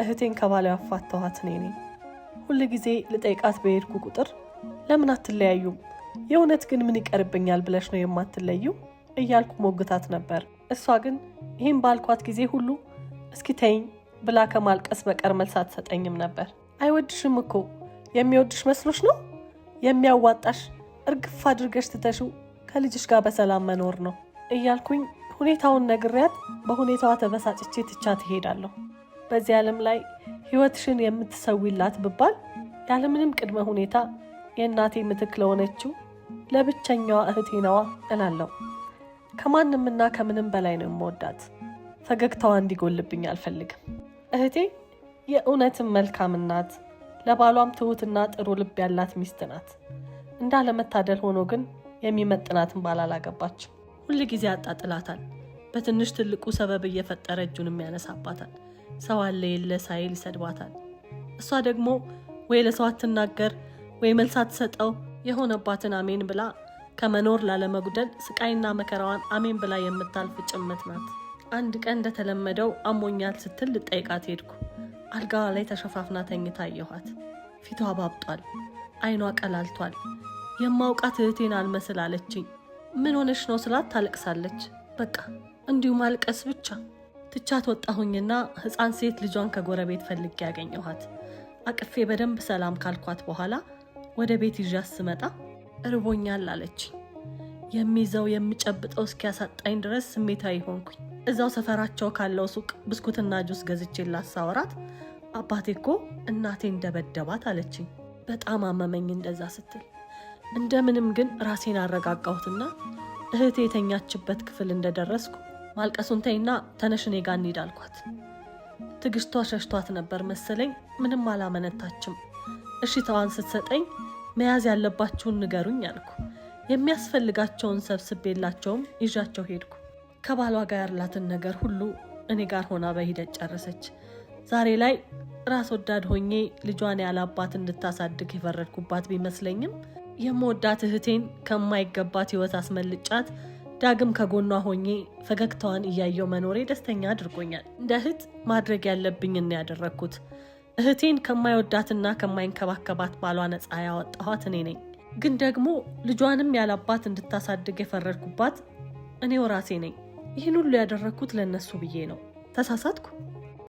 እህቴን ከባሏ ያፋታኋት እኔ ነኝ። ሁል ጊዜ ልጠይቃት በሄድኩ ቁጥር ለምን አትለያዩም? የእውነት ግን ምን ይቀርብኛል ብለሽ ነው የማትለዩ እያልኩ ሞግታት ነበር። እሷ ግን ይህን ባልኳት ጊዜ ሁሉ እስኪ ተይኝ ብላ ከማልቀስ በቀር መልስ አትሰጠኝም ነበር። አይወድሽም እኮ የሚወድሽ መስሎሽ ነው? የሚያዋጣሽ እርግፍ አድርገሽ ትተሽው ከልጅሽ ጋር በሰላም መኖር ነው እያልኩኝ ሁኔታውን ነግሬያት በሁኔታዋ ተበሳጭቼ ትቻት እሄዳለሁ። በዚህ ዓለም ላይ ሕይወትሽን የምትሰዊላት ብባል ያለምንም ቅድመ ሁኔታ የእናቴ ምትክ ለሆነችው ለብቸኛዋ እህቴ ነዋ እላለሁ። ከማንምና ከምንም በላይ ነው የምወዳት። ፈገግታዋ እንዲጎልብኝ አልፈልግም። እህቴ የእውነትም መልካም ናት። ለባሏም ትሁትና ጥሩ ልብ ያላት ሚስት ናት። እንዳለመታደል ሆኖ ግን የሚመጥናትን ባል አላገባችም። ሁል ጊዜ አጣጥላታል። በትንሽ ትልቁ ሰበብ እየፈጠረ እጁንም ያነሳባታል። ሰው አለ የለ ሳይል ይሰድባታል። እሷ ደግሞ ወይ ለሰው አትናገር ወይ መልስ አትሰጠው። የሆነባትን አሜን ብላ ከመኖር ላለመጉደል ስቃይና መከራዋን አሜን ብላ የምታልፍ ጭምት ናት። አንድ ቀን እንደተለመደው አሞኛል ስትል ልጠይቃት ሄድኩ። አልጋዋ ላይ ተሸፋፍና ተኝታ አየኋት። ፊቷ ባብጧል፣ አይኗ ቀላልቷል። የማውቃት እህቴን አልመስል አለችኝ። ምን ሆነሽ ነው ስላት ታለቅሳለች። በቃ እንዲሁ ማልቀስ ብቻ። ትቻት ወጣሁኝና ሕፃን ሴት ልጇን ከጎረቤት ፈልጌ ያገኘኋት። አቅፌ በደንብ ሰላም ካልኳት በኋላ ወደ ቤት ይዣት ስመጣ እርቦኛል አለችኝ። የሚይዘው የሚጨብጠው እስኪያሳጣኝ ድረስ ስሜታዊ ሆንኩኝ። እዛው ሰፈራቸው ካለው ሱቅ ብስኩትና ጁስ ገዝቼላት ሳወራት አባቴ እኮ እናቴን ደበደባት አለችኝ። በጣም አመመኝ እንደዛ ስትል። እንደምንም ግን ራሴን አረጋጋሁትና እህቴ የተኛችበት ክፍል እንደደረስኩ ማልቀሱን ተይና ተነሽ እኔ ጋር እንሂድ አልኳት። ትግስቷ ሸሽቷት ነበር መሰለኝ። ምንም አላመነታችም። እሺታዋን ስትሰጠኝ መያዝ ያለባችሁን ንገሩኝ አልኩ። የሚያስፈልጋቸውን ሰብስቤላቸውም ይዣቸው ሄድኩ። ከባሏ ጋር ያላትን ነገር ሁሉ እኔ ጋር ሆና በሂደት ጨረሰች። ዛሬ ላይ ራስ ወዳድ ሆኜ ልጇን ያላባት እንድታሳድግ የፈረድኩባት ቢመስለኝም የምወዳት እህቴን ከማይገባት ሕይወት አስመልጫት ዳግም ከጎኗ ሆኜ ፈገግታዋን እያየው መኖሬ ደስተኛ አድርጎኛል። እንደ እህት ማድረግ ያለብኝን ያደረግኩት። እህቴን ከማይወዳትና ከማይንከባከባት ባሏ ነፃ ያወጣኋት እኔ ነኝ። ግን ደግሞ ልጇንም ያላባት እንድታሳድግ የፈረድኩባት እኔው ራሴ ነኝ። ይህን ሁሉ ያደረግኩት ለነሱ ብዬ ነው። ተሳሳትኩ?